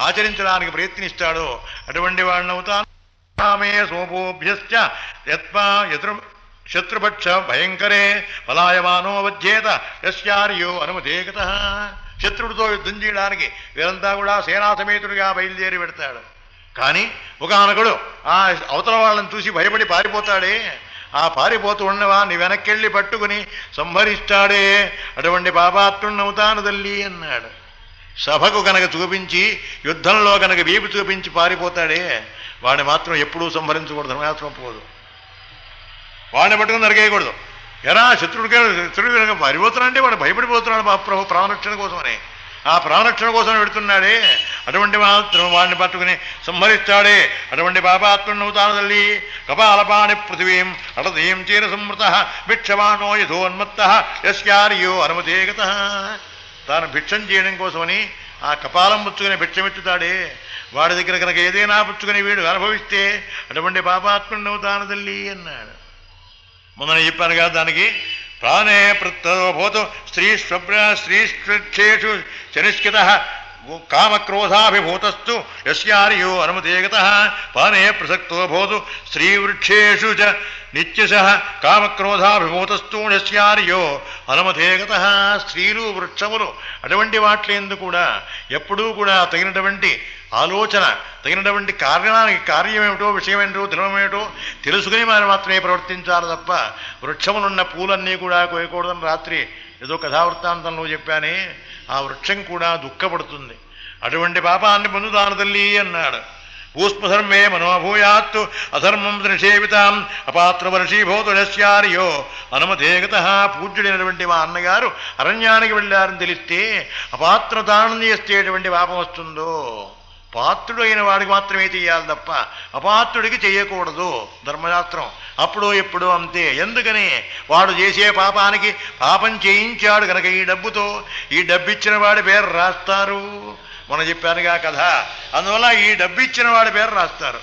ఆచరించడానికి ప్రయత్నిస్తాడో అటువంటి వాడినవుతాను. సోపోభ్యశ్చ శత్రుపక్ష భయంకరే పలాయమానో వధ్యేత యస్యార్యో అనుమతేగత. శత్రుడితో యుద్ధం చేయడానికి వీరంతా కూడా సేనాసమేతుడిగా బయలుదేరి పెడతాడు. కానీ ఒకనొకడు ఆ అవతల వాళ్ళని చూసి భయపడి పారిపోతాడే, ఆ పారిపోతూ ఉన్నవాన్ని వెనక్కెళ్ళి పట్టుకుని సంహరిస్తాడే, అటువంటి పాపాత్ముడినవుతాను తల్లి అన్నాడు. సభకు కనుక చూపించి యుద్ధంలో కనుక వీపు చూపించి పారిపోతాడే వాడిని మాత్రం ఎప్పుడూ సంహరించకూడదు, ధర్మశాస్త్రం పోదు. వాడిని పట్టుకుని నరికేయకూడదు. ఎరా శత్రుడు కనుక పారిపోతున్నాడంటే వాడు భయపడిపోతున్నాడు మహాప్రభు ప్రాణరక్షణ కోసమని. ఆ ప్రాణరక్షణ కోసం పెడుతున్నాడే అటువంటి మాత్రం వాడిని పట్టుకుని సంహరిస్తాడే, అటువంటి పాపాత్ముడినవుతాను తల్లి. కపాలపాణి పృథివీం అటదీం చీర సంవృత భిక్షమానో యథోన్మత్త యస్యార్యో అనుమతేగత. తాను భిక్షం చేయడం కోసమని ఆ కపాలం పుచ్చుకుని భిక్షమెత్తుతాడే వాడి దగ్గర కనుక ఏదైనా పుచ్చుకుని వీడు అనుభవిస్తే అటువంటి పాపాత్ముడినవుతాను తల్లి అన్నాడు. మొన్న చెప్పాను కదా, దానికి ప్రాణే ప్రత్యభూత స్త్రీష్వేషు చనిష్కిత కామక్రోధాభిభూతస్తు యస్యార్యో అనుమతేగత. పానే ప్రసక్తో భూతు స్త్రీవృక్షేషు చ నిత్యశ కామక్రోధాభిభూతస్తు యస్యార్యో అనుమతేగత. స్త్రీలు వృక్షములు అటువంటి వాట్లందు కూడా ఎప్పుడూ కూడా తగినటువంటి ఆలోచన, తగినటువంటి కార్యమేమిటో విషయమేమిటో ధర్మమేమిటో తెలుసుకుని మనం మాత్రమే ప్రవర్తించాలి తప్ప వృక్షములున్న పూలన్నీ కూడా కోయకూడదని రాత్రి ఏదో కథావృత్తాంతంలో చెప్పానే, ఆ వృక్షం కూడా దుఃఖపడుతుంది. అటువంటి పాపాన్ని పొందుతాను తల్లి అన్నాడు. భూస్మధర్మే మనోభూయాత్తు అధర్మం నిషేవితాం అపాత్రవర్షీభూతు యస్యార్యో అనుమతేగత. పూజ్యుడైనటువంటి మా అన్నగారు అరణ్యానికి వెళ్ళారని తెలిస్తే అపాత్రదానం చేసేటువంటి పాపం వస్తుందో. పాత్రుడు అయిన వాడికి మాత్రమే చెయ్యాలి తప్ప అపాత్రుడికి చెయ్యకూడదు ధర్మశాస్త్రం. అప్పుడు ఎప్పుడు అంతే. ఎందుకని వాడు చేసే పాపానికి పాపం చేయించాడు కనుక ఈ డబ్బుతో ఈ డబ్బిచ్చిన వాడి పేరు రాస్తారు. మనం చెప్పానుగా కథ. అందువల్ల ఈ డబ్బిచ్చిన వాడి పేరు రాస్తారు.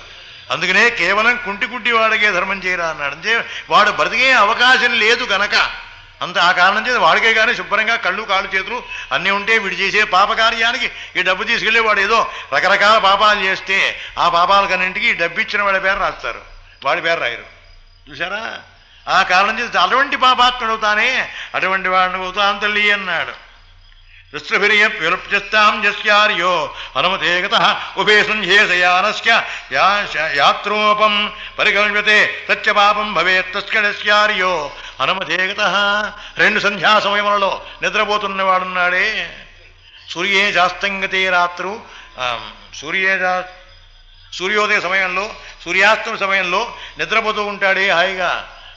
అందుకనే కేవలం కుంటి వాడికే ధర్మం చేయరా అన్నాడు. అంటే వాడు బ్రతికే అవకాశం లేదు కనుక అంత ఆ కారణం చేసి వాడికే కానీ శుభ్రంగా కళ్ళు కాళ్ళు చేతులు అన్నీ ఉంటే వీడు చేసే పాపకార్యానికి ఈ డబ్బు తీసుకెళ్ళి వాడు ఏదో రకరకాల పాపాలు చేస్తే ఆ పాపాలకన్నింటికి ఈ డబ్బు ఇచ్చిన వాడి పేరు రాస్తారు, వాడి పేరు రాయరు. చూసారా? ఆ కారణం చేసి అటువంటి పాపాత్ముడు అవుతానే అటువంటి వాడిని అవుతాను తల్లి అన్నాడు. విలుప్యస్తాం యస్యార్యో అనుమతేగత ఉభే సంధ్యేశయానస్య యాత్రోపం పరికల్ప్యతే తచ్చ పాపం భవేత్ తస్కర్యో అనుమతేగత. 2 సంధ్యా సమయములలో నిద్రపోతున్నవాడున్నాడే. సూర్యే శాస్తంగతే రాత్రు సూర్యోదయ సమయంలో సూర్యాస్తమ సమయంలో నిద్రపోతూ ఉంటాడే హాయిగా.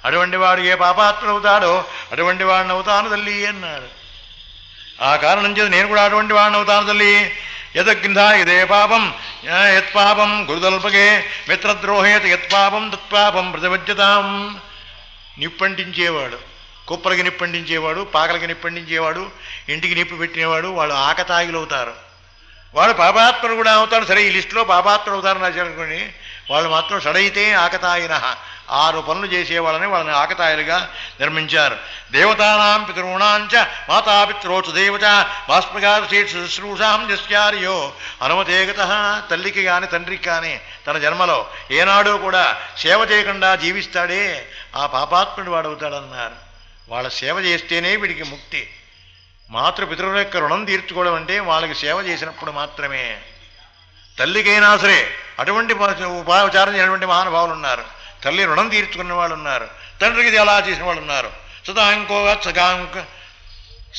అటువంటి వాడు ఏ పాపాత్ముడవుతాడో అటువంటి వాడిని అవుతాను తల్లి అన్నాడు. ఆ కారణం చేత నేను కూడా అటువంటి వాడిని అవుతాను తల్లి. యదగ్నిధా ఇదే పాపం యత్పాపం గురుదల్పగే మిత్రద్రోహేత యత్పాపం తత్పాపం ప్రతివజ్యతాం. నిప్పంటించేవాడు, కుప్పలకి నిప్పంటించేవాడు, పాకలకి నిప్పంటించేవాడు, ఇంటికి నిప్పు పెట్టినవాడు వాళ్ళు ఆకతాయిలు అవుతారు. వాడు పాపాత్ముడు కూడా అవుతాడు. సరే, ఈ లిస్టులో పాపాత్ముడు అవుతారని రాశారనుకోండి, వాళ్ళు మాత్రం షడైతే ఆకతాయిన 6 పనులు చేసేవాళ్ళని వాళ్ళని ఆకతాయిలుగా నిర్మించారు. దేవతానాం పితॄణాంచ మాతాపిత్రోచు దేవత బాష్పగాశుశ్రూషాం యస్యార్యో అనుమతేగత. తల్లికి కానీ తండ్రికి కానీ తన జన్మలో ఏనాడూ కూడా సేవ చేయకుండా జీవిస్తాడే ఆ పాపాత్ముడు వాడవుతాడన్నారు. వాళ్ళ సేవ చేస్తేనే వీడికి ముక్తి. మాతృపితరుల యొక్క రుణం తీర్చుకోవడం అంటే వాళ్ళకి సేవ చేసినప్పుడు మాత్రమే. తల్లికైనా సరే అటువంటి ఉపాచారం చేయనటువంటి మహానుభావులు ఉన్నారు. తల్లి రుణం తీర్చుకున్న వాళ్ళు ఉన్నారు. తండ్రికి ఎలా చేసిన వాళ్ళు ఉన్నారు.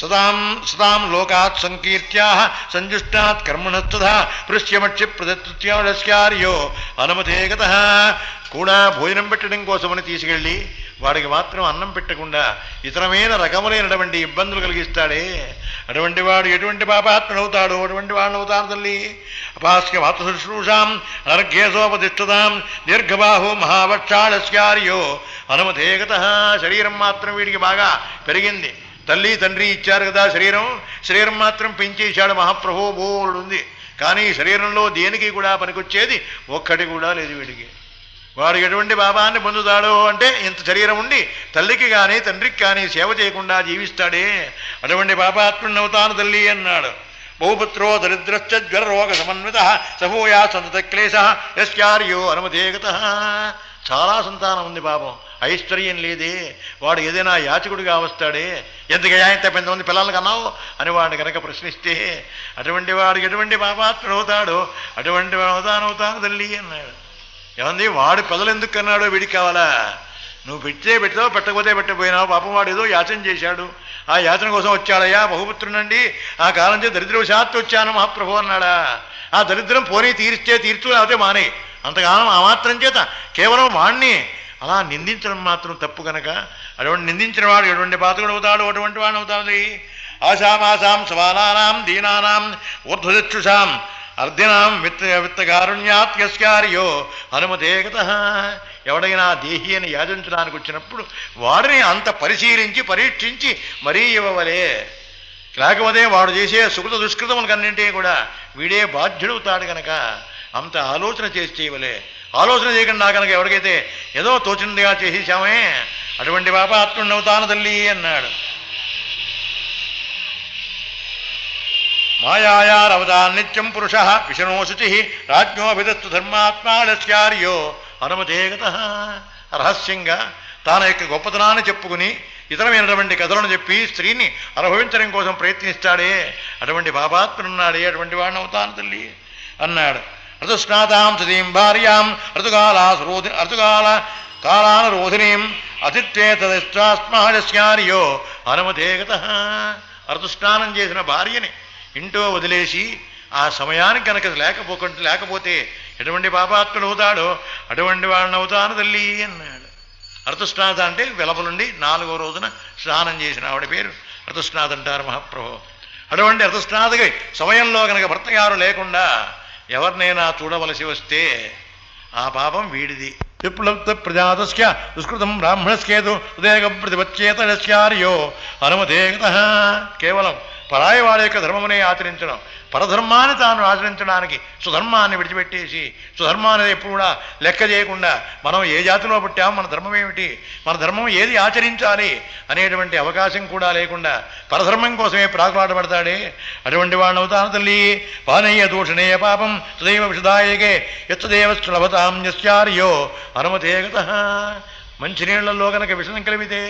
సదాం లోకాత్ సంకీర్త్యా సంజుష్టాత్ కర్మణస్తథా పృశ్యమక్షి ప్రదత్యార్యో అనుమతేగత. కూడా భోజనం పెట్టడం కోసమని తీసుకెళ్ళి వాడికి మాత్రం అన్నం పెట్టకుండా ఇతరమైన రకములైనటువంటి ఇబ్బందులు కలిగిస్తాడే అటువంటి వాడు ఎటువంటి పాపాత్ముడవుతాడో అటువంటి వాడిని అవుతాను తల్లి. అపాస్య మాతృశుశ్రూషాం అనర్ఘ్యేసోపతిష్టతాం దీర్ఘబాహు మహావక్షాళస్యార్యో అనుమతేగత. శరీరం మాత్రం వీడికి బాగా పెరిగింది. తల్లి తండ్రి ఇచ్చారు కదా శరీరం మాత్రం పెంచేశాడు మహాప్రభు. బోర్డు ఉంది. కానీ శరీరంలో దేనికి కూడా పనికొచ్చేది ఒక్కటి కూడా లేదు వీడికి. వాడు ఎటువంటి పాపాన్ని పొందుతాడో అంటే ఇంత శరీరం ఉండి తల్లికి కానీ తండ్రికి కానీ సేవ చేయకుండా జీవిస్తాడే అటువంటి పాపాత్ముడిని అవుతాను తల్లి అన్నాడు. బహుపుత్రో దరిద్రశ్చ జ్వరరోగ సమన్విత సభూయా సంతత క్లేశ యస్యార్యో అనుమతేగత. చాలా సంతానం ఉంది పాపం, ఐశ్వర్యం లేదే, వాడు ఏదైనా యాచకుడిగా వస్తాడే, ఎందుకయ్యా ఇంత 8 మంది పిల్లలు కన్నావు అని వాడిని కనుక ప్రశ్నిస్తే అటువంటి వాడు ఎటువంటి పాపాత్ముడు అవుతాడో అటువంటి వాడు అవుతాను తల్లి అన్నాడు. ఏమంది వాడు పిల్లలు ఎందుకు కన్నాడో వీడికి కావాలా? నువ్వు పెట్టావు, పెట్టకపోతే పెట్టకపోయినావు, పాపం వాడు ఏదో యాచన చేశాడు, ఆ యాచన కోసం వచ్చాడయ్యా, బహుపుత్రునండి, ఆ కాలం చేత దరిద్రవశాత్తు వచ్చాను మహాప్రభు అన్నాడా? ఆ దరిద్రం పోనీ తీర్చు, లేకపోతే మానే. అంతకాలం ఆ మాత్రం చేత కేవలం వాణ్ణి అలా నిందించడం మాత్రం తప్పు కనుక అటువంటి నిందించిన వాడు ఎటువంటి పాతకుడు అవుతాడు, అటువంటి వాడు అవుతాడు. ఆశామాసాం సవాలానాం దీనానాం ఊర్ధ్వచక్షుషాం అర్ధినాం విత్తకారుణ్యాత్ యస్యార్యో హనుమతేగత. ఎవడైనా దేహి అని యాచించడానికి వచ్చినప్పుడు వాడిని అంత పరిశీలించి పరీక్షించి మరీ ఇవ్వవలే. లేకపోతే వాడు చేసే సుకృత దుష్కృతములకన్నింటినీ కూడా వీడే బాధ్యుడవుతాడు కనుక అంత ఆలోచన చేసి చేయవలే. ఆలోచన చేయకుండా కనుక ఎవరికైతే ఏదో తోచినదిగా చేసేసామే అటువంటి పాపాత్ముడవుతాను తల్లి అన్నాడు. మాయాయారవదాన్ నిత్యం పురుష విషణో శుచి రాజ్ఞోభిదస్తు ధర్మాత్మాలస్యార్యో హనుమతేగత. రహస్యంగా తన యొక్క గొప్పతనాన్ని చెప్పుకుని ఇతరమైనటువంటి కథలను చెప్పి స్త్రీని అనుభవించడం కోసం ప్రయత్నిస్తాడే అటువంటి పాపాత్ముడున్నాడే, అటువంటి వాడిని అవుతాను తల్లి అన్నాడు. ఋతుస్నాతాం సతీం భార్యాం ఋతుకాల కాలానురోధినీం అతిథ్యేతస్మాస్మార్యో హనుమతేగత. ఋతుస్నానం చేసిన భార్యని ఇంట్లో వదిలేసి ఆ సమయానికి కనుక లేకపోతే ఎటువంటి పాపాత్ముడు అవుతాడో అటువంటి వాడిని అవుతాను తల్లి అన్నాడు. ఋతుస్నాత అంటే వెలపలుండి 4వ రోజున స్నానం చేసిన ఆవిడ పేరు ఋతుస్నాత అంటారు మహాప్రభు. అటువంటి ఋతుస్నాతకి సమయంలో కనుక భర్తగారు లేకుండా ఎవరినైనా చూడవలసి వస్తే ఆ పాపం వీడిది. విప్లప్త ప్రజాతస్య దుష్కృతం బ్రాహ్మణస్కేతు ఉదేక ప్రతిపచ్చేతస్యార్యో హనుమతేగత. కేవలం పరాయి వారి యొక్క ధర్మమునే ఆచరించడం, పరధర్మాన్ని తాను ఆచరించడానికి స్వధర్మాన్ని విడిచిపెట్టేసి స్వధర్మాన్ని ఎప్పుడు కూడా లెక్క చేయకుండా మనం ఏ జాతిలో పుట్టాం, మన ధర్మం ఏమిటి, మన ధర్మం ఏది ఆచరించాలి అనేటువంటి అవకాశం కూడా లేకుండా పరధర్మం కోసమే ప్రాకులాటపడతాడే అటువంటి వాడిని అవుతాను తల్లి. పానయ్య దూషణేయ పాపం తదైవ విషదాయకే యత్తదేవలభతాం యస్యార్యో హనుమతేగత. మంచినీళ్లలో కనుక విషం కలిపితే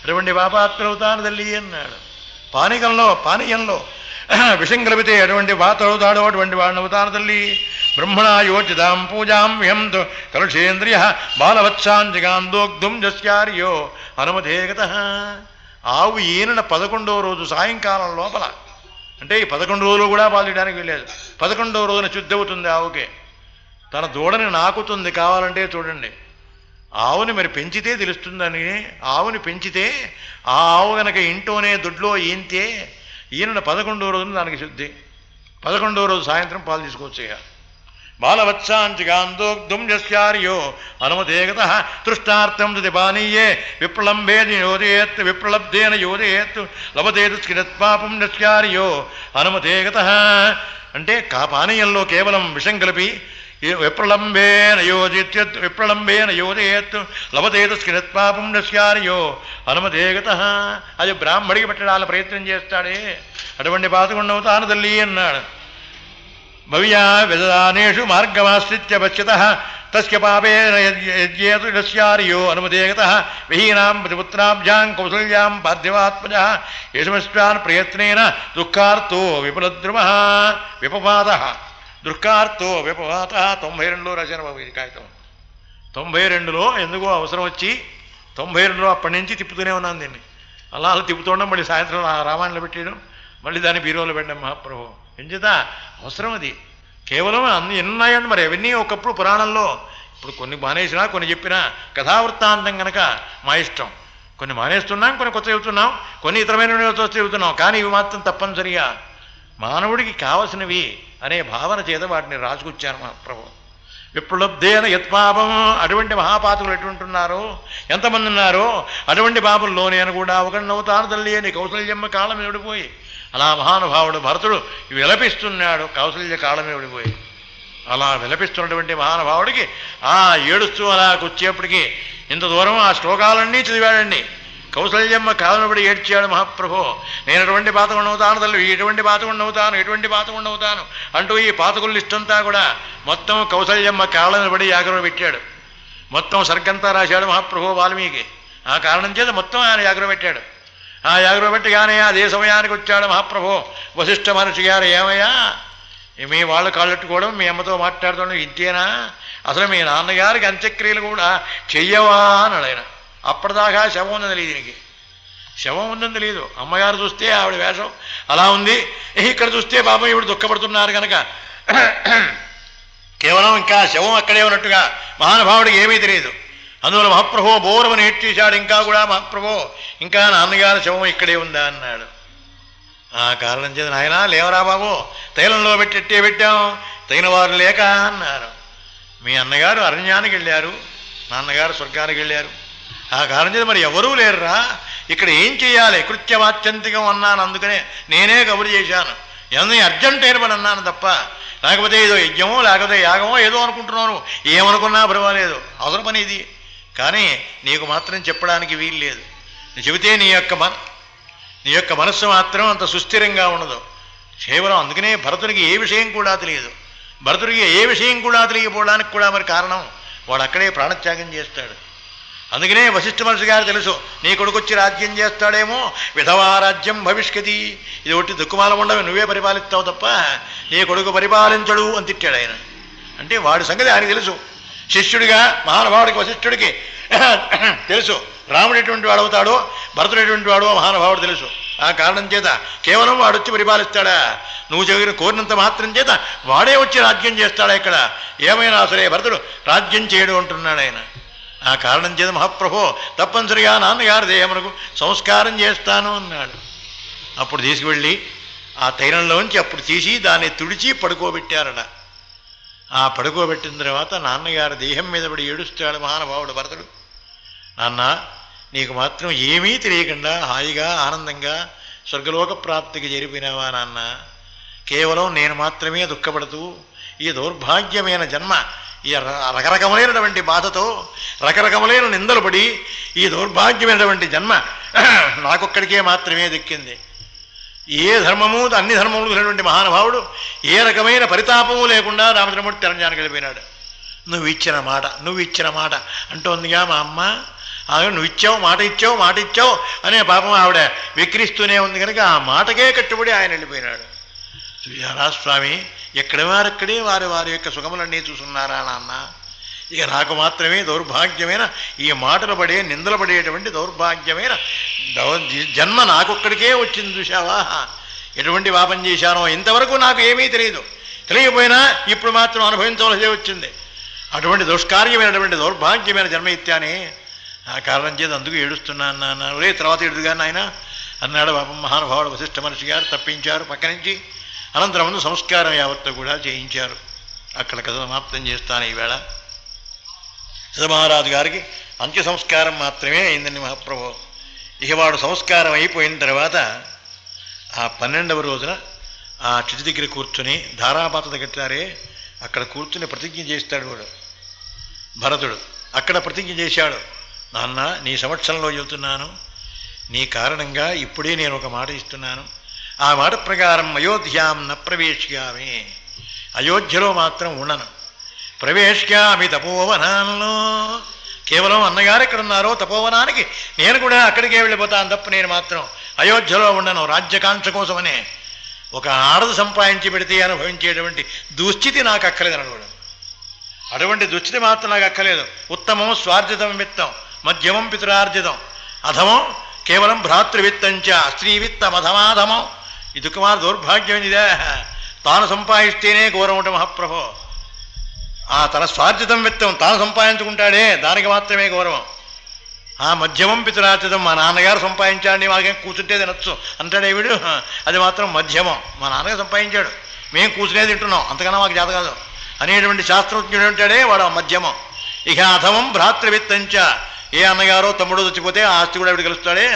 అటువంటి పాపాత్ముడవుతాను తల్లి అన్నాడు. పానీయంలో విషం కలిపితే అటువంటి వాతవుతాడో అటువంటి వాడిని అవుతాను తల్లి. బ్రహ్మణా యోచితాం పూజాం విహంతు కలుషేంద్రియ బాలవత్సాంజగాందోగ్ధుం జస్యార్యో హనుమతేగత. ఆవు ఈయన 11వ రోజు సాయంకాలం లోపల, అంటే ఈ 11 రోజులు కూడా పాలియడానికి వెళ్ళలేదు, 11వ రోజున శుద్ధి అవుతుంది ఆవుకే. తన దూడని నాకుతుంది కావాలంటే చూడండి. ఆవుని మరి పెంచితే తెలుస్తుందని, ఆవుని పెంచితే ఆ ఆవు కనుక ఇంట్లోనే దొడ్లో ఈంతే ఈయన 11వ రోజున దానికి శుద్ధి, 11వ రోజు సాయంత్రం పాలు తీసుకోవచ్చు. బాలవత్సాంజగాందోగ్ధుం జస్యార్యో హనుమతేగత. తృష్టార్థం తది పానీయే విప్లంబేన యోజయేత్ విప్లబ్ధేన యోజయేత్ లభతేతు స్కిరత్పాపం జస్యార్యో హనుమతేగత. అంటే పానీయంలో కేవలం విషం కలిపి విప్రలంబేన యోజయేత్ లభతేతు స్కిరత్పాపం నస్యార్యో హనుమతేగత. అది బ్రాహ్మడికి పెట్టడాల ప్రయత్నం చేస్తాడే అటువంటి పాతకుండా అవుతాను తల్లి అన్నాడు. భవ్యా విదానేషు మార్గమాశ్రిత్య పశ్యత తస్య పాపేన యజ్యేతు నస్యార్యో హనుమతేగత. విహీనాం ప్రతిపుత్రాభ్యాం కౌసల్యాం పార్థివాత్మజ యశమస్వాన్ ప్రయత్నేన దుఃఖార్తో విపులద్రుమః విపపాత. దుఃఖార్తో విపవాత 92లో రాశాను బాబు ఇది కాగితం. 92లో ఎందుకో అవసరం వచ్చి 92లో అప్పటి నుంచి తిప్పుతూనే ఉన్నాను దీన్ని. అలా తిప్పుతుండడం, మళ్ళీ సాయంత్రం రామాయణంలో పెట్టేయడం, మళ్ళీ దాన్ని బీరోలో పెట్టడం మహాప్రభు. ఎంచేత అవసరం అది. కేవలం అన్ని ఎన్నున్నాయండి మరి అవన్నీ ఒకప్పుడు పురాణంలో. ఇప్పుడు కొన్ని మానేసినా కొన్ని చెప్పినా కథావృత్తాంతం కనుక మా ఇష్టం. కొన్ని మానేస్తున్నాం, కొన్ని కొత్త చెబుతున్నాం, కొన్ని ఇతరమైన చెబుతున్నాం. కానీ ఇవి మాత్రం తప్పనిసరిగా మానవుడికి కావలసినవి అనే భావన చేత వాటిని రాసుకొచ్చాను మహాప్రభు. విప్లబ్ధేన యత్పాపం. అటువంటి మహాపాతకులు ఎటువంటి ఉన్నారో, ఎంతమంది ఉన్నారో అటువంటి పాపంలో నేను కూడా ఒకడినవుతాను తల్లి అని కౌసల్యమ్మ కాళ్ళ మీద ఓడిపోయి అలా మహానుభావుడు భరతుడు విలపిస్తున్నాడు. కౌసల్య కాళ్ళ మీద ఓడిపోయి అలా విలపిస్తున్నటువంటి మహానుభావుడికి ఏడుస్తూ అలా వచ్చేప్పటికీ ఇంత దూరం ఆ శ్లోకాలన్నీ చదివాడండి. కౌసల్యమ్మ కాలనబడి ఏడ్చాడు మహాప్రభో. నేను ఎటువంటి పాతకుండవుతాను తల్లి, ఎటువంటి పాతకుండవుతాను, ఎటువంటి పాతకుండవుతాను అంటూ ఈ పాతకుల లిస్టంతా కూడా మొత్తం కౌసల్యమ్మ కాళ్ళనబడి యాగరవ పెట్టాడు. మొత్తం సర్గంతా రాశాడు మహాప్రభో వాల్మీకి. ఆ కారణం చేత మొత్తం ఆయన యాగరవ పెట్టాడు. ఆ యాగరవ పెట్టగానే అదే సమయానికి వచ్చాడు మహాప్రభో వశిష్ఠ మహర్షి గారు. ఏమయ్యా మీ వాళ్ళు కాళ్ళెట్టుకోవడం, మీ అమ్మతో మాట్లాడుతాడు ఇంతేనా? అసలు మీ నాన్నగారికి అంత్యక్రియలు కూడా చెయ్యవా అన్నాడు ఆయన. అప్పటిదాకా శవం ఉందని తెలియదు, దీనికి శవం ఉందని తెలియదు. అమ్మగారు చూస్తే ఆవిడ వేషం అలా ఉంది, ఇక్కడ చూస్తే బాబా ఇవిడు దుఃఖపడుతున్నారు కనుక కేవలం ఇంకా శవం అక్కడే ఉన్నట్టుగా మహానుభావుడికి ఏమీ తెలియదు. అందువల్ల మహాప్రభో బోరమని ఏడ్చేశాడు. ఇంకా కూడా మహాప్రభో ఇంకా నాన్నగారి శవం ఇక్కడే ఉందా అన్నాడు. ఆ కారణం చేత నాయన లేవరా బాబు, తైలంలో పెట్టెట్టే పెట్టాం, తగిన వారు లేక అన్నారు. మీ అన్నగారు అరణ్యానికి వెళ్ళారు, నాన్నగారు స్వర్గానికి వెళ్ళారు. ఆ కారణం చేత మరి ఎవరూ లేరురా, ఇక్కడ ఏం చేయాలి? కృత్యమాత్యంతికం అన్నాను, అందుకనే నేనే కబురు చేశాను. ఎందుకు అర్జెంట్ ఏర్పడి అన్నాను తప్ప, లేకపోతే ఏదో యజ్ఞమో లేకపోతే యాగమో ఏదో అనుకుంటున్నాను. ఏమనుకున్నా పర్వాలేదు, అవసరం పని ఇది. కానీ నీకు మాత్రం చెప్పడానికి వీలు లేదు. చెబితే నీ యొక్క మనస్సు మాత్రం అంత సుస్థిరంగా ఉండదు కేవలం. అందుకనే భరతుడికి ఏ విషయం కూడా తెలియదు. భరతుడికి ఏ విషయం కూడా తెలియకపోవడానికి కూడా మరి కారణం వాడు అక్కడే ప్రాణత్యాగం చేస్తాడు. అందుకనే వశిష్ఠ మహర్షి గారు తెలుసు, నీ కొడుకొచ్చి రాజ్యం చేస్తాడేమో, విధవా రాజ్యం భవిష్యతి, ఇది ఒకటి దుఃఖమాల ఉండవు, నువ్వే పరిపాలిస్తావు తప్ప నీ కొడుకు పరిపాలించడు అని తిట్టాడు ఆయన. అంటే వాడి సంగతి ఆయనకు తెలుసు. శిష్యుడిగా మహానుభావుడికి వశిష్ఠుడికి తెలుసు రాముడు ఎటువంటి వాడు అవుతాడో, భరతుడు ఎటువంటి వాడో మహానుభావుడు తెలుసు. ఆ కారణం చేత కేవలం వాడు వచ్చి పరిపాలిస్తాడా, నువ్వు చదివిన కోరినంత మాత్రం చేత వాడే వచ్చి రాజ్యం చేస్తాడా? ఇక్కడ ఏమైనా సరే భరతుడు రాజ్యం చేయడు అంటున్నాడు ఆయన. ఆ కారణం చేత మహాప్రభో తప్పనిసరిగా నాన్నగారి దేహమునకు సంస్కారం చేస్తాను అన్నాడు. అప్పుడు తీసుకువెళ్ళి ఆ తైలంలోంచి అప్పుడు తీసి దాన్ని తుడిచి పడుకోబెట్టారట. ఆ పడుకోబెట్టిన తర్వాత నాన్నగారి దేహం మీద పడి ఏడుస్తాడు మహానుభావుడు భరతుడు. నాన్న, నీకు మాత్రం ఏమీ తెలియకుండా హాయిగా ఆనందంగా స్వర్గలోక ప్రాప్తికి చేరిపోయినావా నాన్న? కేవలం నేను మాత్రమే దుఃఖపడుతూ ఈ దౌర్భాగ్యమైన జన్మ, ఈ రకరకములైనటువంటి బాధతో రకరకములైన నిందలు పడి ఈ దౌర్భాగ్యమైనటువంటి జన్మ నాకొక్కడికే మాత్రమే దక్కింది. ఏ ధర్మము అన్ని ధర్మములు ఉన్నటువంటి మహానుభావుడు ఏ రకమైన పరితాపము లేకుండా రామచంద్రమూర్తి తెలంగాణకి వెళ్ళిపోయినాడు. నువ్వు ఇచ్చిన మాట అంటోందిగా మా అమ్మ. నువ్వు ఇచ్చావు, మాట ఇచ్చావు అనే పాపం ఆవిడ విక్రిస్తూనే ఉంది కనుక ఆ మాటకే కట్టుబడి ఆయన వెళ్ళిపోయినాడు. చూయారా స్వామి, ఎక్కడి వారక్కడే వారి యొక్క సుఖములన్నీ చూస్తున్నారా నాన్న? ఇక నాకు మాత్రమే దౌర్భాగ్యమైన ఈ మాటలు పడే నిందలు పడేటువంటి దౌర్భాగ్యమైన జన్మ నాకొక్కడికే వచ్చింది. చూశావా ఎటువంటి పాపం చేశానో ఇంతవరకు నాకు ఏమీ తెలియదు. తెలియకపోయినా ఇప్పుడు మాత్రం అనుభవించవలసే వచ్చింది. అటువంటి దుష్కార్యమైనటువంటి దౌర్భాగ్యమైన జన్మ ఇత్యానే. ఆ కారణం చేత అందుకు ఏడుస్తున్నాను నాన్న. రే తర్వాత ఎడుదుగాను ఆయన అన్నాడు. పాపం మహానుభావుడు వశిష్ఠ మహర్షి గారు తప్పించారు పక్క నుంచి. అనంతరం ముందు సంస్కారం యావత్తు కూడా చేయించారు. అక్కడ కథ సమాప్తం చేస్తాను ఈవేళ. మహారాజు గారికి అంత్య సంస్కారం మాత్రమే అయిందండి మహాప్రభు. ఇక వాడు సంస్కారం అయిపోయిన తర్వాత ఆ 12వ రోజున ఆ చిటి దగ్గర కూర్చుని ధారాపాత కట్టారే అక్కడ కూర్చుని ప్రతిజ్ఞ చేస్తాడు వాడు భరతుడు. అక్కడ ప్రతిజ్ఞ చేశాడు, నాన్న నీ సమక్షంలో చెబుతున్నాను, నీ కారణంగా ఇప్పుడే నేను ఒక మాట ఇస్తున్నాను. ఆ మాట ప్రకారం అయోధ్యాం న ప్రవేశ్యామి, అయోధ్యలో మాత్రం ఉండను. ప్రవేశ్యామి తపోవనాల్లో, కేవలం అన్నగారు ఎక్కడున్నారో తపోవనానికి నేను కూడా అక్కడికే వెళ్ళిపోతాను తప్ప నేను మాత్రం అయోధ్యలో ఉండను. రాజ్యకాంక్ష కోసమనే ఒక ఆడది సంపాదించి పెడితే అనుభవించేటువంటి దుస్థితి నాకు అక్కర్లేదన్నాడు కూడా. అటువంటి దుస్థితి మాత్రం నాకు అక్కర్లేదు. ఉత్తమం స్వార్జితం విత్తం, మధ్యమం పితృార్జితం, అధమం కేవలం భ్రాతృవిత్తంచ స్త్రీవిత్తం అధమాధమం. ఈ దుఃఖమాన దౌర్భాగ్యం ఇదే. తాను సంపాదిస్తేనే గౌరవం మహాప్రభో. తన స్వార్జితం విత్తం తాను సంపాదించుకుంటాడే దానికి మాత్రమే గౌరవం. మధ్యమం పితృార్జితం, మా నాన్నగారు సంపాదించాడని మాకేం కూర్చుంటే తినొచ్చు అంటాడే వీడు, అది మాత్రం మధ్యమం. మా నాన్నగారు సంపాదించాడు, మేము కూర్చునే తింటున్నాం, అంతకన్నా మాకు చేత కాదు అనేటువంటి శాస్త్రజ్ఞుడు ఉంటాడే వాడు మధ్యమం. ఇక అధమం భ్రాతృవిత్తంచ, ఏ అన్నగారో తమ్ముడు చచ్చిపోతే ఆ ఆస్తి కూడా ఆవిడ కలుస్తాడే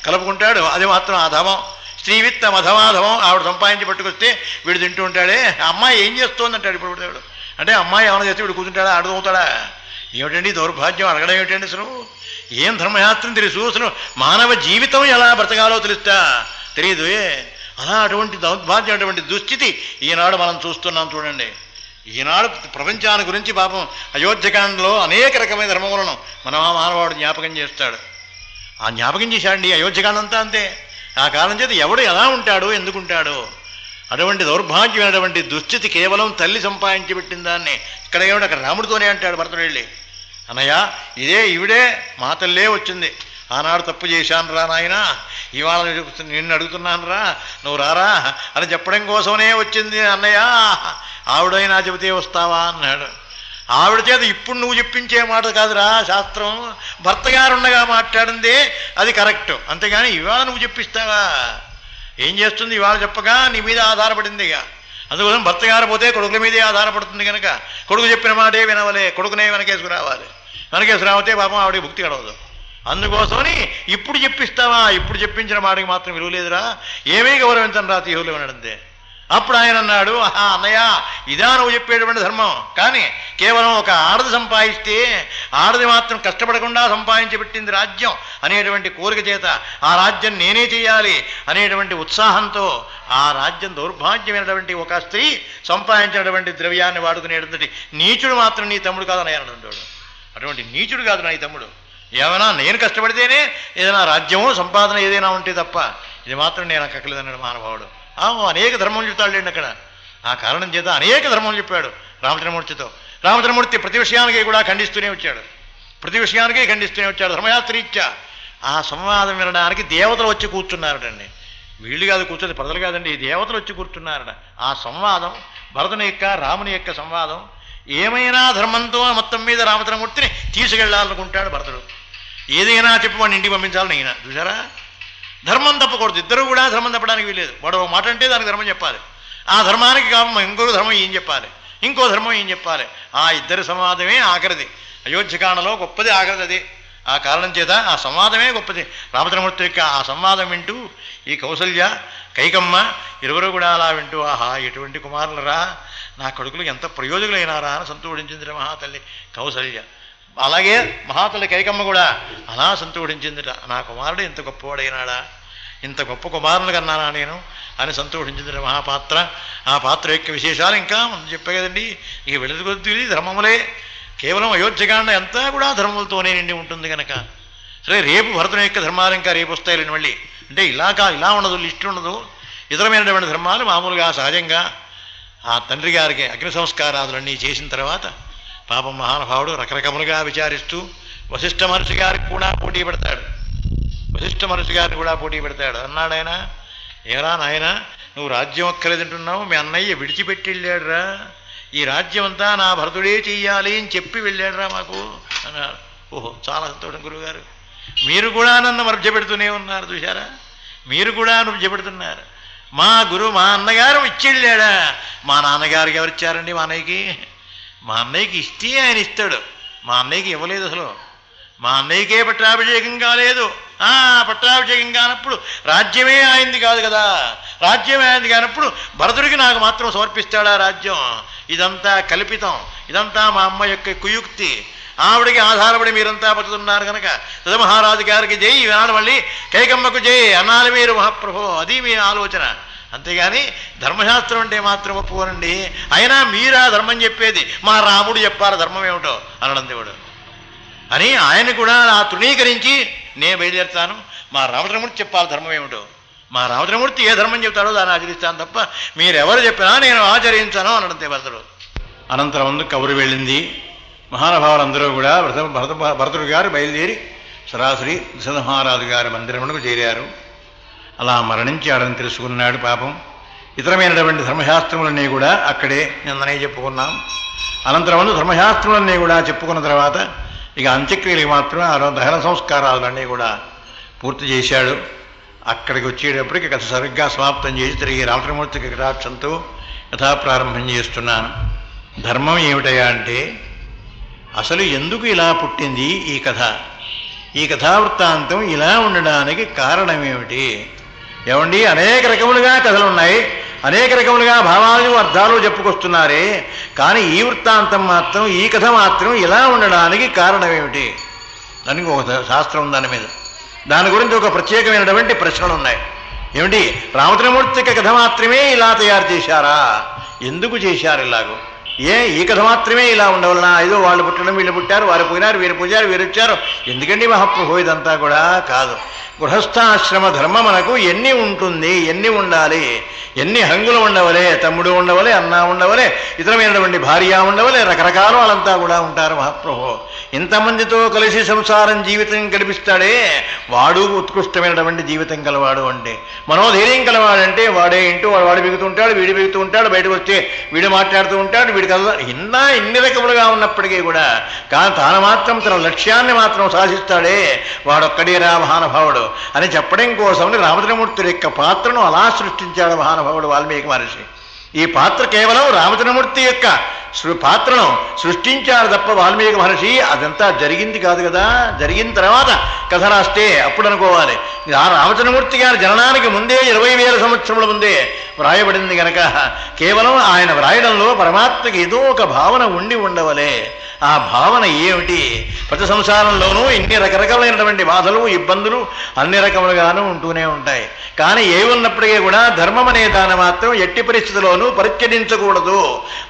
కలుపుకుంటాడు, అది మాత్రం అధమం. స్త్రీవిత్తం అధమాధమం, ఆవిడ సంపాదించి పట్టుకొస్తే వీడు తింటూ ఉంటాడే. అమ్మాయి ఏం చేస్తోందంటాడు ఇప్పుడు వీడు. అంటే అమ్మాయి ఏమైనా చేస్తే వీడు కూర్చుంటాడా, అడుగుతాడా? ఏమిటండి దౌర్భాగ్యం అడగడం ఏమిటండి అసలు? ఏం ధర్మశాస్త్రం తెలుసు అసలు? మానవ జీవితం ఎలా బ్రతకాలో తెలుస్తా తెలియదు. అలా అటువంటి దౌర్భాగ్యం, అటువంటి దుస్థితి ఈనాడు మనం చూస్తున్నాం. చూడండి, ఈనాడు ప్రపంచాన్ని గురించి పాపం అయోధ్యకాండలో అనేక రకమైన ధర్మములను మన మానవాడు జ్ఞాపకం చేస్తాడు. ఆ జ్ఞాపకం చేశాడండి అయోధ్యకాండం అంతా అంతే. ఆ కాలం చేత ఎవడు ఎలా ఉంటాడో ఎందుకుంటాడో అటువంటి దౌర్భాగ్యమైనటువంటి దుస్థితి కేవలం తల్లి సంపాదించి పెట్టిన దాన్ని ఇక్కడ ఏమిటి అక్కడ రాముడితోనే అంటాడు భరతుడు వెళ్ళి, అన్నయ్య ఈవిడే మా తల్లే వచ్చింది, ఆనాడు తప్పు చేశాను రా నాయన, ఇవాళ నిన్ను అడుగుతున్నాను రా, నువ్వు రారా అని చెప్పడం కోసమే వచ్చింది అన్నయ్య, ఆవిడైనా చెబితే వస్తావా అన్నాడు. ఆవిడ చేత ఇప్పుడు నువ్వు చెప్పించే మాట కాదురా శాస్త్రం, భర్త గారుండగా మాట్లాడిందే అది కరెక్ట్, అంతేగాని ఇవాళ నువ్వు చెప్పిస్తావా? ఏం చేస్తుంది ఇవాళ చెప్పగా నీ మీద ఆధారపడింది. ఇక అందుకోసం భర్త గారు పోతే కొడుకుల మీదే ఆధారపడుతుంది కనుక కొడుకు చెప్పిన మాటే వినవలే, కొడుకునే వెనకేసుకు రావాలి, వెనకేసుకు రావితే పాపం ఆవిడకి భుక్తి కలవదు. అందుకోసమని ఇప్పుడు చెప్పిస్తావా? ఇప్పుడు చెప్పించిన మాటకి మాత్రం విలువ లేదురా, ఏమీ గౌరవించను రా తీహులు వినడంతే. అప్పుడు ఆయన అన్నాడు, అన్నయ్య ఇదా నువ్వు చెప్పేటువంటి ధర్మం, కానీ కేవలం ఒక ఆడది సంపాదిస్తే ఆడది మాత్రం కష్టపడకుండా సంపాదించి పెట్టింది రాజ్యం అనేటువంటి కోరిక చేత ఆ రాజ్యం నేనే చేయాలి అనేటువంటి ఉత్సాహంతో ఆ రాజ్యం దౌర్భాగ్యమైనటువంటి ఒక స్త్రీ సంపాదించినటువంటి ద్రవ్యాన్ని వాడుకునేటువంటి నీచుడు మాత్రం నీ తమ్ముడు కాదని అన్నాడు. అటువంటి నీచుడు కాదు నా ఈ తమ్ముడు, ఏమైనా నేను కష్టపడితేనే ఏదైనా రాజ్యమో సంపాదన ఏదైనా ఉంటే తప్ప ఇది మాత్రం నేను కక్కలేదన్నాడు మానవాడు. అనేక ధర్మం చెప్తాడులేండి అక్కడ. ఆ కారణం చేత అనేక ధర్మం చెప్పాడు రామచంద్రమూర్తితో. రామచంద్రమూర్తి ప్రతి విషయానికి కూడా ఖండిస్తూనే వచ్చాడు, ప్రతి విషయానికి ఖండిస్తూనే వచ్చాడు ధర్మయాత్రీత్యా. ఆ సంవాదం వినడానికి దేవతలు వచ్చి కూర్చున్నారటండి, వీళ్ళు కాదు కూర్చొని ప్రజలు కాదండి, దేవతలు వచ్చి కూర్చున్నారట. ఆ సంవాదం భరతుని యొక్క రాముని యొక్క సంవాదం ఏమైనా ధర్మంతో మొత్తం మీద రామచంద్రమూర్తిని తీసుకెళ్లాలనుకుంటాడు భరతుడు. ఏదైనా చెప్పి వాడిని ఇంటికి పంపించాలని ఈయన చూసారా, ధర్మం తప్పకూడదు, ఇద్దరు కూడా ధర్మం తప్పడానికి వీలేదు. వాడు ఒక మాట అంటే దానికి ధర్మం చెప్పాలి, ఆ ధర్మానికి ఇంకొక ధర్మం ఏం చెప్పాలి, ఇంకో ధర్మం ఏం చెప్పాలి. ఆ ఇద్దరి సంవాదమే ఆఖరిది, అయోధ్యకాండలో గొప్పది ఆఖరిది అది. ఆ కారణం చేత ఆ సంవాదమే గొప్పది. రామచంద్రమూర్తి యొక్క ఆ సంవాదం వింటూ ఈ కౌసల్య కైకమ్మ ఇరువురు కూడా అలా వింటూ, ఆహా ఎటువంటి కుమారులరా, నా కొడుకులు ఎంత ప్రయోజకులైనారా అని సంతోషించింది మహాతల్లి కౌసల్య. అలాగే మహాతల్లి కైకమ్మ కూడా అలా సంతోషించిందిట, నా కుమారుడు ఇంత గొప్పవాడైనాడా, ఇంత గొప్ప కుమారులు కన్నానా నేను అని సంతోషించిందిట మహాపాత్ర. ఆ పాత్ర యొక్క విశేషాలు ఇంకా మనం చెప్పే కదండి. ఇక వెళుతు కొద్ది ధర్మములే, కేవలం అయోధ్యకాండ అంతా కూడా ధర్మములతోనే నిండి ఉంటుంది కనుక. సరే రేపు భరతుని యొక్క ధర్మాలు ఇంకా రేపు వస్తాయి మళ్ళీ, అంటే ఇలా ఉండదు, లిస్టు ఉండదు. ఇతరమైనటువంటి ధర్మాలు మామూలుగా సహజంగా ఆ తండ్రి గారికి అగ్ని సంస్కారాదులన్నీ చేసిన తర్వాత పాపం మహానుభావుడు రకరకములుగా విచారిస్తూ వశిష్ఠ మహర్షి గారికి కూడా పోటీ పెడతాడు. వశిష్ఠ మహర్షి గారిని కూడా పోటీ పెడతాడు. అన్నాడు ఆయన, ఏరా నాయన నువ్వు రాజ్యం అక్కర్లేదంటున్నావు, మీ అన్నయ్య విడిచిపెట్టి వెళ్ళాడురా, ఈ రాజ్యం అంతా నా భరతుడే చెయ్యాలి అని చెప్పి వెళ్ళాడురా మాకు అన్నాడు. ఓహో చాలా సంతోషం గురువుగారు, మీరు కూడా నన్ను మభ్యపెడుతూనే ఉన్నారు చూశారా, మీరు కూడా మభ్యపెడుతున్నారు. మా అన్నగారు ఇచ్చి వెళ్ళాడా, మా నాన్నగారికి ఎవరిచ్చారండి మా అన్నయ్యకి? మా అన్నయ్యకి ఇస్తే ఆయన ఇస్తాడు, మా అన్నయ్యకి ఇవ్వలేదు అసలు, మా అన్నయ్యకే పట్టాభిషేకం కాలేదు. పట్టాభిషేకం కానప్పుడు రాజ్యమే ఆయనది కాదు కదా, రాజ్యమే ఆయనది కానప్పుడు భరతుడికి నాకు మాత్రం సమర్పిస్తాడా రాజ్యం? ఇదంతా కల్పితం, ఇదంతా మా అమ్మ యొక్క కుయుక్తి, ఆవిడికి ఆధారపడి మీరంతా బతుకుతున్నారు కనుక మహారాజు గారికి జై, వినాడు మళ్ళీ కైకమ్మకు జై అనాలి మీరు మహాప్రభో, అది మీ ఆలోచన. అంతేగాని ధర్మశాస్త్రం అంటే మాత్రం ఒప్పుకోనండి. అయినా మీరా ధర్మం చెప్పేది, మా రాముడు చెప్పాలి ధర్మం ఏమిటో అనడం దేవుడు అని ఆయన కూడా తృణీకరించి నేను బయలుదేరుతాను, మా రామచంద్రమూర్తి చెప్పాలి ధర్మం ఏమిటో, మా రామచంద్రమూర్తి ఏ ధర్మం చెప్తాడో దాన్ని ఆచరిస్తాను తప్ప మీరెవరు చెప్పినా నేను ఆచరించాను అనడంతే భరతుడు. అనంతరం ముందు కబురు వెళ్ళింది. మహానుభావులందరూ కూడా భరతుడు గారు బయలుదేరి సరాసరి దశరథ మహారాజు గారి మందిరమునకు చేరారు. అలా మరణించాడని తెలుసుకున్నాడు పాపం. ఇతరమైనటువంటి ధర్మశాస్త్రములన్నీ కూడా అక్కడే నిన్ననే చెప్పుకున్నాం. అనంతరం ముందు ధర్మశాస్త్రములన్నీ కూడా చెప్పుకున్న తర్వాత ఇక అంత్యక్రియలకు మాత్రం ఆ దహన సంస్కారాలన్నీ కూడా పూర్తి చేశాడు. అక్కడికి వచ్చేటప్పటికి కథ సరిగ్గా సమాప్తం చేసి తిరిగి రామచంద్రమూర్తికి కటాక్షంతో యథాప్రారంభం చేస్తున్నాను. ధర్మం ఏమిటయా అంటే అసలు ఎందుకు ఇలా పుట్టింది ఈ కథ, ఈ కథావృత్తాంతం ఇలా ఉండడానికి కారణం ఏమిటి? ఏమండి అనేక రకములుగా కథలు ఉన్నాయి, అనేక రకములుగా భావాలు అర్థాలు చెప్పుకొస్తున్నారే, కానీ ఈ వృత్తాంతం మాత్రం, ఈ కథ మాత్రం ఇలా ఉండడానికి కారణం ఏమిటి? దానికి ఒక శాస్త్రం ఉంది దాని మీద. దాని గురించి ఒక ప్రత్యేకమైనటువంటి ప్రశ్నలు ఉన్నాయి. ఏమిటి? రామచంద్రమూర్తి కథ మాత్రమే ఇలా తయారు చేశారా? ఎందుకు చేశారు ఇలాగో? ఈ కథ మాత్రమే ఇలా ఉండవలన? ఏదో వాళ్ళు పుట్టడం, వీళ్ళు పుట్టారు, వారు పోయినారు, వీరు పూజారు, వీరు వచ్చారు, ఎందుకండి మహాప్రభు ఇదంతా కూడా కాదు. గృహస్థాశ్రమ ధర్మం మనకు ఎన్ని ఉంటుంది, ఎన్ని ఉండాలి, ఎన్ని హంగులు ఉండవలే, తమ్ముడు ఉండవలే, అన్న ఉండవలే, ఇతరమైనటువంటి భార్య ఉండవలే, రకరకాల వాళ్ళంతా కూడా ఉంటారు మహాప్రభు. ఇంతమందితో కలిసి సంసారం జీవితం గడిపిస్తాడే వాడు ఉత్కృష్టమైనటువంటి జీవితం కలవాడు. అంటే మనోధైర్యం కలవాడంటే వాడే ఇంటూ వాడు బిగుతూ ఉంటాడు, వీడి బిగుతూ ఉంటాడు, బయటకు వస్తే వీడు మాట్లాడుతూ ఉంటాడు, వీడి కల ఇన్ని రకములుగా ఉన్నప్పటికీ కూడా కానీ తాను మాత్రం తన లక్ష్యాన్ని మాత్రం సాధిస్తాడే వాడొక్కడేరా మహానుభావుడు అని చెప్పడం కోసమని రామచంద్రమూర్తి యొక్క పాత్రను అలా సృష్టించాడు మహానుభావుడు వాల్మీకి మహర్షి. ఈ పాత్ర కేవలం రామచంద్రమూర్తి యొక్క పాత్రను సృష్టించారు తప్ప వాల్మీకి మహర్షి అదంతా జరిగింది కాదు కదా. జరిగిన తర్వాత కథ రాస్తే అప్పుడు అనుకోవాలి. రామచంద్రమూర్తి గారి జననానికి ముందే 20,000 సంవత్సరముల ముందే వ్రాయబడింది కనుక కేవలం ఆయన వ్రాయడంలో పరమాత్మకి ఏదో ఒక భావన ఉండి ఉండవలే. ఆ భావన ఏమిటి? ప్రతి సంసారంలోనూ ఇన్ని రకరకాలైనటువంటి బాధలు, ఇబ్బందులు అన్ని రకములుగాను ఉంటూనే ఉంటాయి. కానీ ఏవి ఉన్నప్పటికీ కూడా ధర్మం అనే దాన్ని మాత్రం ఎట్టి పరిస్థితుల్లోనూ పరిత్యజించకూడదు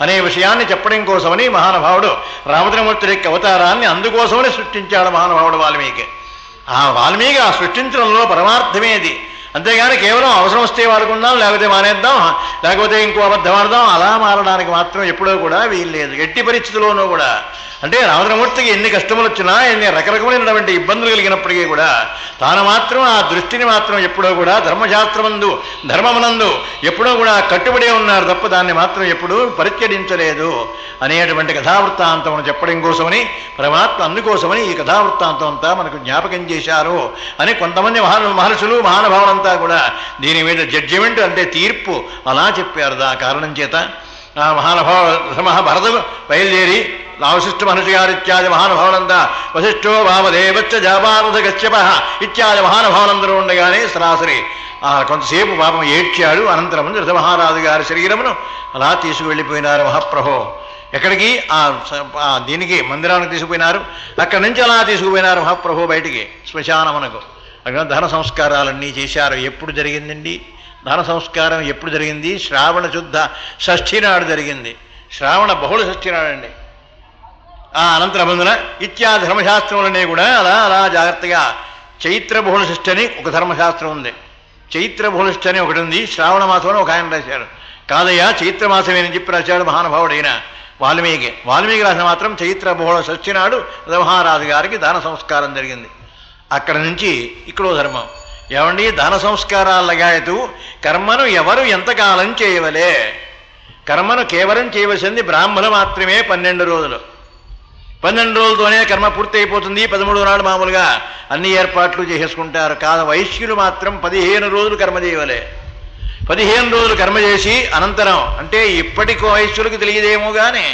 అనే విషయాన్ని చెప్పడం కోసమని మహానుభావుడు రామచంద్రమూర్తి యొక్క అవతారాన్ని అందుకోసమని సృష్టించాడు మహానుభావుడు వాల్మీకి. ఆ వాల్మీకి ఆ సృష్టించడంలో పరమార్థమేది. అంతేగాని కేవలం అవసరం వస్తే వాడుకుందాం, లేకపోతే మానేద్దాం, లేకపోతే ఇంకో అబద్ధం ఆడదాం, అలా మారడానికి మాత్రం ఎప్పుడూ కూడా వీల్లేదు, ఎట్టి పరిస్థితుల్లోనూ కూడా. అంటే రామచంద్రమూర్తికి ఎన్ని కష్టములు వచ్చినా, ఎన్ని రకరకమైనటువంటి ఇబ్బందులు కలిగినప్పటికీ కూడా తాను మాత్రం ఆ దృష్టిని మాత్రం ఎప్పుడో కూడా ధర్మశాస్త్రమందు, ధర్మమునందు ఎప్పుడో కూడా కట్టుబడే ఉన్నారు తప్ప దాన్ని మాత్రం ఎప్పుడూ పరిత్యజించలేదు అనేటువంటి కథావృత్తాంతమును చెప్పడం కోసమని పరమాత్మ అందుకోసమని ఈ కథావృత్తాంతం అంతా మనకు జ్ఞాపకం చేశారు అని కొంతమంది మహర్షులు మహానుభావులంతా కూడా దీని మీద జడ్జిమెంట్ అంటే తీర్పు అలా చెప్పారు. ఆ కారణం చేత ఆ మహాభరతుడు బయలుదేరి వశిష్ఠ మహర్షి గారు ఇత్యాది మహానుభావులంతా వశిష్ఠో వామదేవచ్చ జాబానుధ కశ్యప ఇత్యాది మహానుభావులందరూ ఉండగానే సరాసరి కొంతసేపు పాపం ఏడ్చాడు. అనంతరం రథమహారాజు గారి శరీరమును అలా తీసుకువెళ్ళిపోయినారు మహాప్రభు. ఎక్కడికి? దీనికి మందిరానికి తీసుకుపోయినారు. అక్కడి నుంచి అలా తీసుకుపోయినారు మహాప్రభు బయటికి శ్మశానమునకు. అక్కడ ధన సంస్కారాలన్నీ చేశారు. ఎప్పుడు జరిగిందండి ధన సంస్కారం? ఎప్పుడు జరిగింది? శ్రావణ శుద్ధ షష్ఠి నాడు జరిగింది. శ్రావణ బహుళ షష్ఠి నాడండి. ఆ అనంతరబంధున ఇత్యాది ధర్మశాస్త్రములనే కూడా అలా అలా జాగ్రత్తగా చైత్ర బహుళ షష్ఠి అని ఒక ధర్మశాస్త్రం ఉంది. చైత్ర బహుళ షష్ఠి అని ఒకటి ఉంది. శ్రావణ మాసంలో ఒక ఆయన రాశాడు. కాదయ్యా చైత్రమాసమేనని చెప్పి రాశాడు మహానుభావుడైన వాల్మీకి. వాల్మీకి రాసిన మాత్రం చైత్ర బహుళ షష్ఠి నాడు రథమహారాజు గారికి దాన సంస్కారం జరిగింది. అక్కడ నుంచి ఇక్కడో ధర్మం. ఏమండి దాన సంస్కారాలగాయతూ కర్మను ఎవరు ఎంతకాలం చేయవలే? కర్మను కేవలం చేయవలసింది బ్రాహ్మణులు మాత్రమే 12 రోజులు. 12 రోజులతోనే కర్మ పూర్తి అయిపోతుంది. 13వ నాడు మామూలుగా అన్ని ఏర్పాట్లు చేసేసుకుంటారు. కాదు వైశ్యులు మాత్రం 15 రోజులు కర్మ చేయవలే. 15 రోజులు కర్మ చేసి అనంతరం అంటే ఇప్పటికో వైశ్యులకు తెలియదేమో కానీ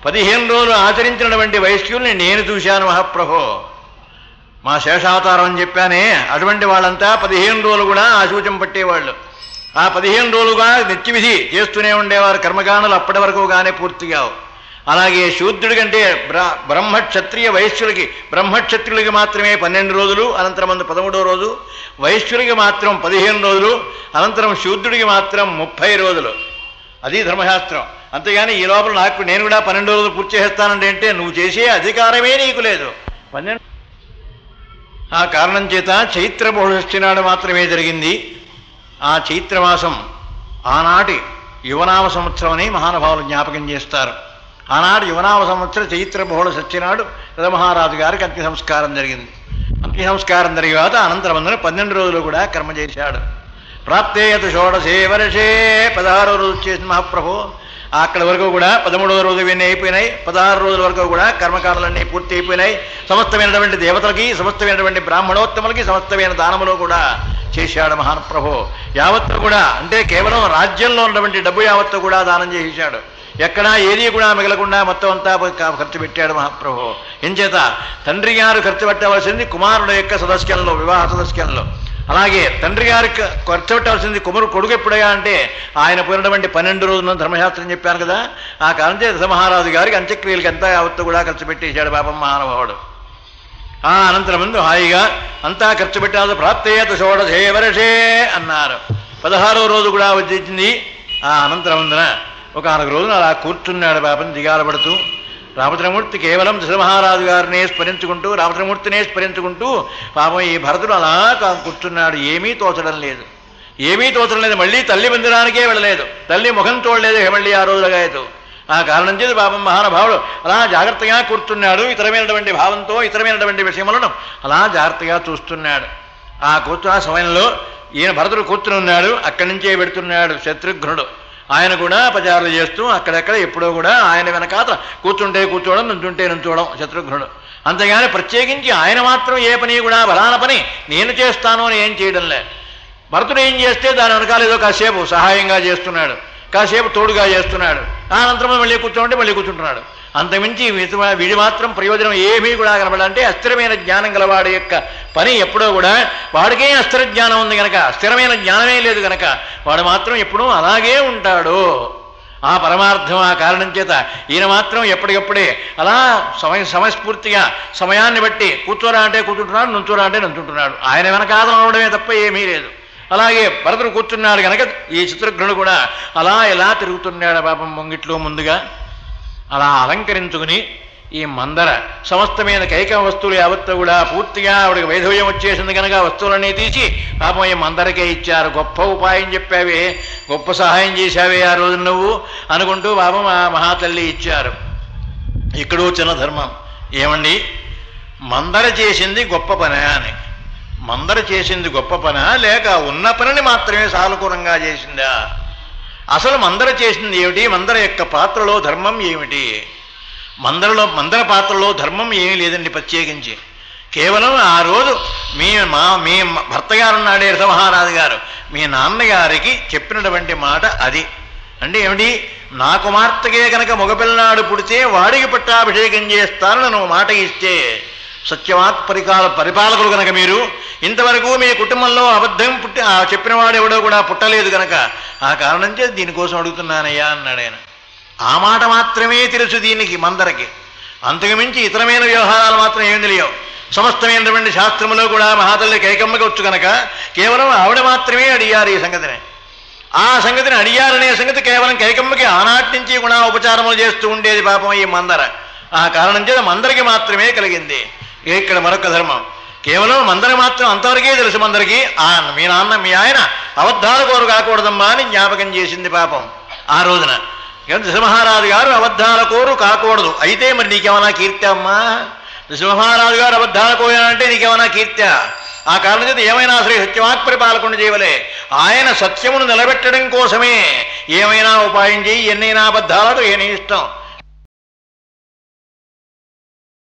15 రోజులు ఆచరించినటువంటి వైశ్యుల్ని నేను చూశాను మహాప్రభు. మా శేషావతారం అని చెప్పానే అటువంటి వాళ్ళంతా 15 రోజులు కూడా ఆశూచం పట్టేవాళ్ళు. ఆ 15 రోజులుగా నిత్యవిధి చేస్తూనే ఉండేవారు. కర్మకాండలు అప్పటి వరకు కానీ పూర్తిగా. అలాగే శూద్రుడి కంటే బ్రహ్మక్షత్రియ వైశ్యులకి బ్రహ్మక్షత్రులకి మాత్రమే 12 రోజులు, అనంతరం 13వ రోజు. వైశ్యులకి మాత్రం 15 రోజులు, అనంతరం శూద్రుడికి మాత్రం 30 రోజులు. అది ధర్మశాస్త్రం. అంతేగాని ఈ లోపల నేను కూడా 12 రోజులు పూర్తి చేస్తానంటే నువ్వు చేసే అధికారమే నీకు లేదు. 12 ఆ కారణం చేత చైత్ర బహుళష్ఠి నాడు మాత్రమే జరిగింది. ఆ చైత్రమాసం ఆనాటి యువనామ సంవత్సరం అని మహానుభావులు జ్ఞాపకం చేస్తారు. ఆనాడు యువనామ సంవత్సరం చైత్ర బహుళ షష్ఠి నాడు రథమహారాజు గారికి అంత్య సంస్కారం జరిగింది. అంత్య సంస్కారం జరిగిన తర్వాత అనంతరం 12 రోజులు కూడా కర్మ చేశాడు. ప్రాప్తేయత షోడశే వర్షే 16వ రోజు చేసిన మహాప్రభు. అక్కడి వరకు కూడా 13వ రోజు ఇవన్నీ అయిపోయినాయి. 16 రోజుల వరకు కూడా కర్మకాండలన్నీ పూర్తి అయిపోయినాయి. సమస్తమైనటువంటి దేవతలకి, సమస్తమైనటువంటి బ్రాహ్మణోత్తములకి సమస్తమైన దానములు కూడా చేశాడు మహాప్రభు. యావత్తు కూడా అంటే కేవలం రాజ్యంలో ఉన్నటువంటి డబ్బు యావత్తు కూడా దానం చేశాడు. ఎక్కడా ఏది కూడా మిగలకుండా మొత్తం అంతా ఖర్చు పెట్టాడు మహాప్రభు. ఎంచేత తండ్రి గారు ఖర్చు పెట్టవలసింది కుమారుడు యొక్క సదస్యంలో, వివాహ సదస్యంలో. అలాగే తండ్రి గారికి ఖర్చు పెట్టాల్సింది కొడుకు ఎప్పుడయ్యా అంటే ఆయన పోయినటువంటి 12 రోజుల ధర్మశాస్త్రం చెప్పాను కదా, ఆ కారణం చేత మహారాజు గారికి అంత్యక్రియలకి అంతా యావత్తు కూడా ఖర్చు పెట్టేశాడు పాపం మహానుభావుడు. ఆ అనంతరం ముందు హాయిగా అంతా ఖర్చు పెట్టాల్సి ప్రాప్తేత షోడశే వర్షే అన్నారు. 16వ రోజు కూడా వచ్చింది. ఆ అనంతరం ముందున ఒక 4 రోజులు అలా కూర్చున్నాడు పాపం దిగాల పడుతూ. రామచంద్రమూర్తి కేవలం దశరథమహారాజు గారినే స్మరించుకుంటూ రామచంద్రమూర్తినే స్మరించుకుంటూ పాపం ఈ భరతుడు అలా కూర్చున్నాడు. ఏమీ తోచడం లేదు, ఏమీ తోచడం లేదు. మళ్ళీ తల్లి మందిరానికే వెళ్ళలేదు, తల్లి ముఖం చూడలేదు మళ్ళీ ఆ రోజులగాయతో. ఆ కారణం చేసి పాపం మహానుభావుడు అలా జాగ్రత్తగా కూర్చున్నాడు. ఇతరమైనటువంటి భావంతో ఇతరమైనటువంటి విషయములను అలా జాగ్రత్తగా చూస్తున్నాడు. ఆ కూర్చున్న సమయంలో ఈయన భరతుడు కూర్చుని ఉన్నాడు. అక్కడి నుంచే పెడుతున్నాడు శత్రుఘ్నుడు. ఆయన కూడా పచారులు చేస్తూ అక్కడెక్కడ ఎప్పుడో కూడా ఆయన వెనకాత కూర్చుంటే కూర్చోవడం, నుంచుంటే నుంచోవడం శత్రుఘ్నుడు. అంతేగాని ప్రత్యేకించి ఆయన మాత్రం ఏ పని కూడా బలాన పని నేను చేస్తాను అని ఏం చేయడం లే. భరతుడు ఏం చేస్తే దాని వెనకాల ఏదో కాసేపు సహాయంగా చేస్తున్నాడు, కాసేపు తోడుగా చేస్తున్నాడు. అనంతరం మళ్ళీ కూర్చోంటే మళ్ళీ కూర్చుంటున్నాడు. అంతమించి వీడి మాత్రం ప్రయోజనం ఏమీ కూడా కనబడాలంటే అస్థిరమైన జ్ఞానం గలవాడి యొక్క పని ఎప్పుడో కూడా వాడికే అస్థిర జ్ఞానం ఉంది కనుక, స్థిరమైన జ్ఞానమే లేదు కనుక వాడు మాత్రం ఎప్పుడూ అలాగే ఉంటాడు. ఆ పరమార్థం. ఆ కారణం చేత ఈయన మాత్రం ఎప్పటికప్పుడే అలా సమయస్ఫూర్తిగా సమయాన్ని బట్టి కూర్చోరా అంటే కూర్చుంటున్నాడు, నుంచోరా అంటే నుంచుంటున్నాడు. ఆయన వెనకాదం అవడమే తప్ప ఏమీ లేదు. అలాగే భరతుడు కూర్చున్నాడు కనుక ఈ శత్రుఘ్నుడు కూడా అలా ఎలా తిరుగుతున్నాడు పాపం ముంగిట్లో ముందుగా అలా అలంకరించుకుని. ఈ మందర సమస్తమైన కైక వస్తువులు యావత్తు కూడా పూర్తిగా ఆవిడకి వైధవ్యం వచ్చేసింది కనుక వస్తువులన్నీ తీసి పాపం ఈ మందరకే ఇచ్చారు. గొప్ప ఉపాయం చెప్పావే, గొప్ప సహాయం చేశావే ఆ రోజు నువ్వు అనుకుంటూ పాపం ఆ మహాతల్లి ఇచ్చారు. ఇక్కడో చిన్న ధర్మం ఏమండి, మందర చేసింది గొప్ప పనా అని. మందర చేసింది గొప్ప పనా లేక ఉన్న పనిని మాత్రమే సానుకూలంగా చేసిందా? అసలు మందర చేసింది ఏమిటి? మందర యొక్క పాత్రలో ధర్మం ఏమిటి? మందర పాత్రలో ధర్మం ఏమీ లేదండి ప్రత్యేకించి. కేవలం ఆ రోజు మీ భర్త గారు ఉన్నాడే రథమహారాజు గారు, మీ నాన్నగారికి చెప్పినటువంటి మాట అది. అంటే ఏమిటి? నా కుమార్తెకే కనుక మగపిల్లనాడు పుడితే వాడికి పట్టాభిషేకం చేస్తానని నువ్వు మాట ఇస్తే సత్యవాత్ పరిపాలకులు కనుక మీరు ఇంతవరకు మీ కుటుంబంలో అబద్ధం చెప్పిన వాడు ఎవడో కూడా పుట్టలేదు కనుక ఆ కారణం చేసి దీనికోసం అడుగుతున్నానయ్యా అన్నాడు ఆయన. ఆ మాట మాత్రమే తెలుసు దీనికి మందరకి. అంతకుమించి ఇతరమైన వ్యవహారాలు మాత్రం ఏమి తెలియవు. సమస్తమైనటువంటి శాస్త్రములో కూడా మహాతల్లి కైకమ్మకి వచ్చు కనుక కేవలం ఆవిడ మాత్రమే అడిగారు ఈ సంగతిని. ఆ సంగతిని అడిగారనే సంగతి కేవలం కైకమ్మకి ఆనాటి నుంచి కూడా ఉపచారములు చేస్తూ ఉండేది పాపం ఈ మందర. ఆ కారణం చేత మందరికి మాత్రమే కలిగింది. ఇక్కడ మరొక ధర్మం కేవలం మందరికి మాత్రం అంతవరకే తెలుసు. మందరికి మీ నాన్న మీ ఆయన అబద్ధాల కోరు కాకూడదమ్మా అని జ్ఞాపకం చేసింది పాపం ఆ రోజున. దశమహారాజు గారు అబద్ధాల కోరు కాకూడదు. అయితే మరి నీకేమన్నా కీర్తి అమ్మా? దశమహారాజు గారు అబద్ధాల కోరానంటే నీకేమన్నా కీర్తి? ఆ కారణం చేత ఏమైనా శ్రీ సత్యవాక్ పరిపాలకుండా చేయవలే. ఆయన సత్యమును నిలబెట్టడం కోసమే ఏమైనా ఉపాయం చేయి, ఎన్నైనా అబద్ధాలతో ఏమీ ఇష్టం.